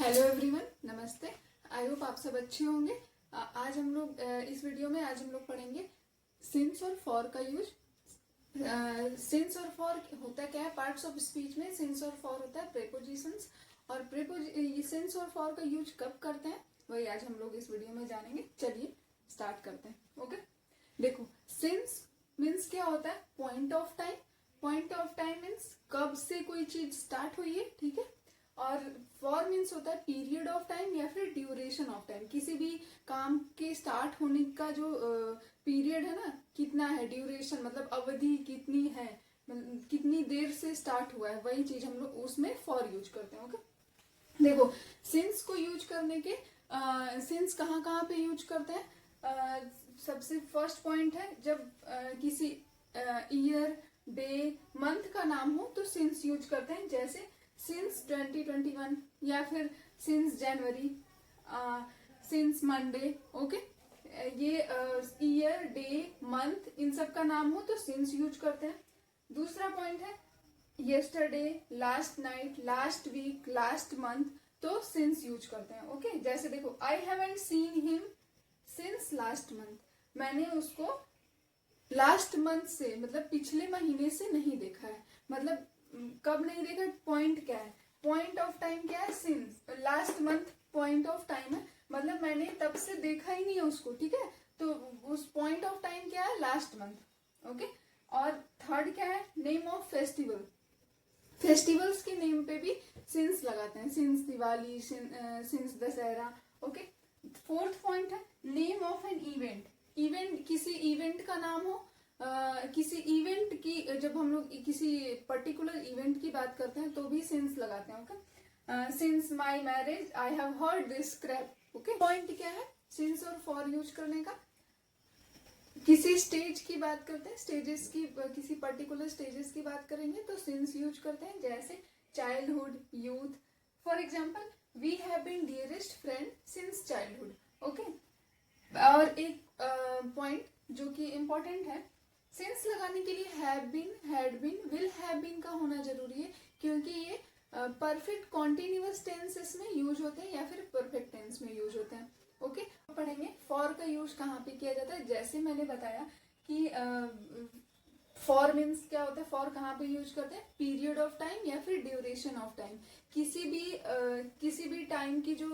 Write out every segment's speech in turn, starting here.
Hello everyone, नमस्ते। I hope आप सब अच्छे होंगे। आज हम लोग इस वीडियो में पढ़ेंगे सिंस और फॉर का यूज। सिंस और फॉर होता क्या है? पार्ट्स ऑफ स्पीच में सिंस और फॉर होता है प्रेपोजिशंस, और सिंस और फॉर का यूज कब करते हैं वही आज हम लोग इस वीडियो में जानेंगे। चलिए स्टार्ट करते हैं। ओके, देखो, सिंस मीन्स क्या होता है? Point of time. Point of time means कब से कोई चीज स्टार्ट हुई है, ठीक है। और फॉर मीन्स होता है पीरियड ऑफ टाइम या फिर ड्यूरेशन ऑफ टाइम। किसी भी काम के स्टार्ट होने का जो पीरियड है ना, कितना है, ड्यूरेशन मतलब अवधि कितनी है, कितनी देर से स्टार्ट हुआ है, वही चीज हम लोग उसमें फॉर यूज करते हैं। ओके, देखो, सिंस को यूज करने के सिंस कहाँ कहाँ पे यूज करते हैं? सबसे फर्स्ट पॉइंट है जब किसी ईयर, डे, मंथ का नाम हो तो सिंस यूज करते हैं। जैसे सिंस 2021 या फिर since January, since Monday. Okay, ये ईयर, डे, मंथ इन सब का नाम हो तो सिंस यूज करते हैं। दूसरा पॉइंट है yesterday, last night, last week, last month, तो सिंस यूज करते हैं। ओके, जैसे देखो, I haven't seen him since last month. मैंने उसको लास्ट मंथ से मतलब पिछले महीने से नहीं देखा है। मतलब कब नहीं देखा? पॉइंट क्या है? पॉइंट ऑफ टाइम क्या है? Since. Last month point of time है, मतलब मैंने तब से देखा ही नहीं है उसको, ठीक है। तो उस पॉइंट ऑफ टाइम क्या है? Last month. ओके, और थर्ड क्या है? Name of festival. फेस्टिवल्स के नेम पे भी सिंस लगाते हैं। Since Diwali, since Dussehra. Okay, fourth point है name of an event. Event, किसी इवेंट का नाम हो, किसी इवेंट की, जब हम लोग किसी पर्टिकुलर इवेंट की बात करते हैं तो भी सिंस लगाते हैं। Okay, since my marriage I have heard this crap. Okay, point क्या है सिंस और फॉर यूज करने का? किसी स्टेज की बात करते हैं, स्टेजेस की, किसी पर्टिकुलर स्टेजेस की बात करेंगे तो सिंस यूज करते हैं। जैसे childhood, youth. For example, we have been dearest friend since childhood. Okay, और एक पॉइंट जो कि इम्पोर्टेंट है, सिंस लगाने के लिए have been, had been, will have been का होना जरूरी है, क्योंकि ये परफेक्ट कॉन्टिन्यूअस टेंसेस में यूज होते हैं या फिर परफेक्ट टेंस में यूज होते हैं। ओके, पढ़ेंगे फॉर का यूज कहाँ पे किया जाता है। जैसे मैंने बताया कि फॉर मीन्स क्या होता है? फॉर कहाँ पे यूज करते हैं? पीरियड ऑफ टाइम या फिर ड्यूरेशन ऑफ टाइम। किसी भी टाइम की जो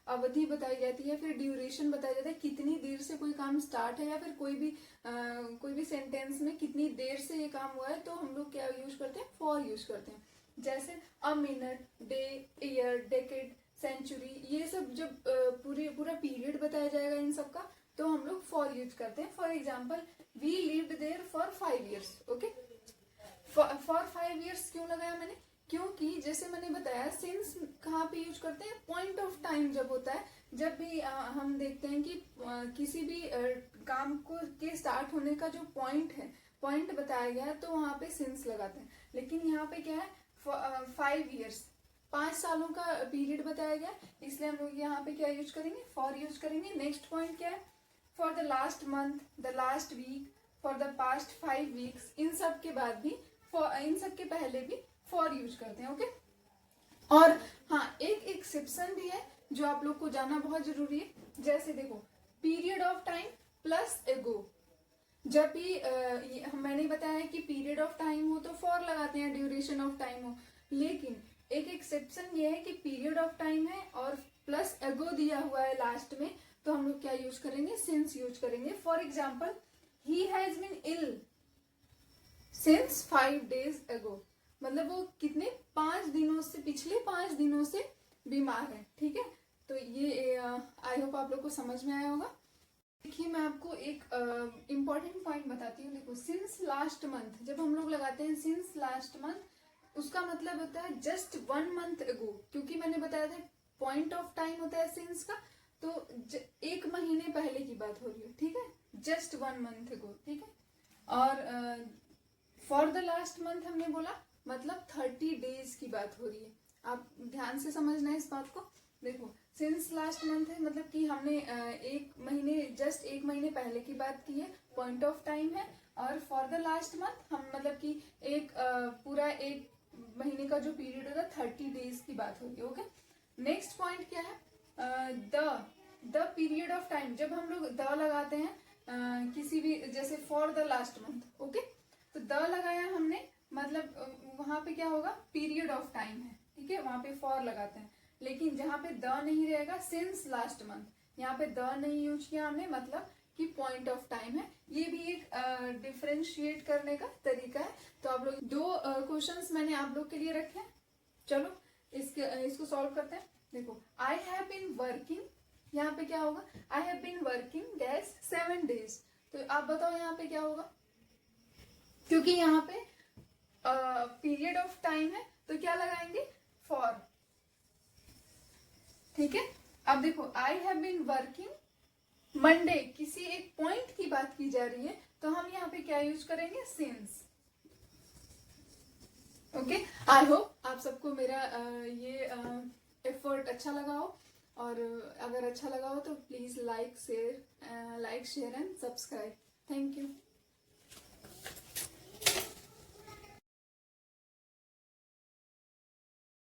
अवधि बताई जाती है, फिर ड्यूरेशन बताया जाता है, कितनी देर से कोई काम स्टार्ट है, या फिर कोई भी सेंटेंस में कितनी देर से ये काम हुआ है, तो हम लोग क्या यूज करते हैं? फॉर यूज करते हैं। जैसे a minute, day, year, decade, century, ये सब जब पूरा पीरियड बताया जाएगा इन सब का, तो हम लोग फॉर यूज करते हैं। For example, we lived there for 5 years। Okay, for 5 years क्यों लगाया मैंने? क्योंकि जैसे मैंने बताया सिंस कहाँ पे यूज करते हैं? पॉइंट ऑफ टाइम जब होता है, जब भी हम देखते हैं कि किसी भी काम को के स्टार्ट होने का जो पॉइंट है, पॉइंट बताया गया है, तो वहां पे सिंस लगाते हैं। लेकिन यहाँ पे क्या है? 5 years, 5 सालों का पीरियड बताया गया, इसलिए हम लोग यहाँ पे क्या यूज करेंगे? फॉर यूज करेंगे। नेक्स्ट पॉइंट क्या है? For the last month, the last week, for the past 5 weeks, इन सब के बाद भी, इन सब के पहले भी फॉर यूज करते हैं। ओके, और हाँ, एक एक्सेप्शन भी है जो आप लोग को जानना बहुत जरूरी है। जैसे देखो, पीरियड ऑफ टाइम प्लस एगो। जब भी मैंने बताया कि पीरियड ऑफ टाइम हो तो फॉर लगाते हैं, ड्यूरेशन ऑफ टाइम हो। लेकिन एक एक्सेप्शन ये है कि पीरियड ऑफ टाइम है और प्लस एगो दिया हुआ है लास्ट में, तो हम लोग क्या यूज करेंगे? सिंस यूज करेंगे। For example, he has been ill since 5 days ago। मतलब वो कितने, 5 दिनों से, पिछले 5 दिनों से बीमार है, ठीक है। तो ये आई होप आप लोग को समझ में आया होगा। देखिए, मैं आपको एक इम्पॉर्टेंट पॉइंट बताती हूँ। देखो, सिंस लास्ट मंथ जब हम लोग लगाते हैं सिंस लास्ट मंथ, उसका मतलब होता है जस्ट 1 month ago। क्योंकि मैंने बताया था पॉइंट ऑफ टाइम होता है सिंस का, तो एक महीने पहले की बात हो रही है, ठीक है। जस्ट 1 month ago, ठीक है। और फॉर द लास्ट मंथ हमने बोला, मतलब 30 days की बात हो रही है। आप ध्यान से समझना है इस बात को। देखो, सिंस लास्ट मंथ है मतलब कि हमने जस्ट एक महीने पहले की बात की है, पॉइंट ऑफ टाइम है। और फॉर द लास्ट मंथ हम मतलब कि पूरा एक महीने का जो पीरियड होगा 30 days की बात होगी। ओके, नेक्स्ट पॉइंट क्या है, द पीरियड ऑफ टाइम। जब हम लोग द लगाते हैं किसी भी, जैसे for the last month, okay, तो द लगाया हमने, मतलब वहां पे क्या होगा, पीरियड ऑफ टाइम है, ठीक है, वहां पे फॉर लगाते हैं। लेकिन जहां पे द नहीं रहेगा, सिंस लास्ट मंथ, यहाँ पे द नहीं यूज किया हमने, मतलब कि पॉइंट ऑफ टाइम है। ये भी एक डिफरेंशिएट करने का तरीका है। तो आप लोग दो क्वेश्चंस मैंने आप लोग के लिए रखे हैं, चलो इसको सॉल्व करते हैं। देखो, आई हैव बीन वर्किंग, यहाँ पे क्या होगा, I have been working dash 7 days। तो आप बताओ यहाँ पे क्या होगा, क्योंकि यहाँ पे पीरियड ऑफ टाइम है तो क्या लगाएंगे, फॉर, ठीक है। अब देखो, I have been working Monday, किसी एक पॉइंट की बात की जा रही है, तो हम यहाँ पे क्या यूज करेंगे, सिंस। ओके, आई होप आप सबको मेरा ये एफर्ट अच्छा लगा हो, और अगर अच्छा लगा हो तो please like share and subscribe. Thank you.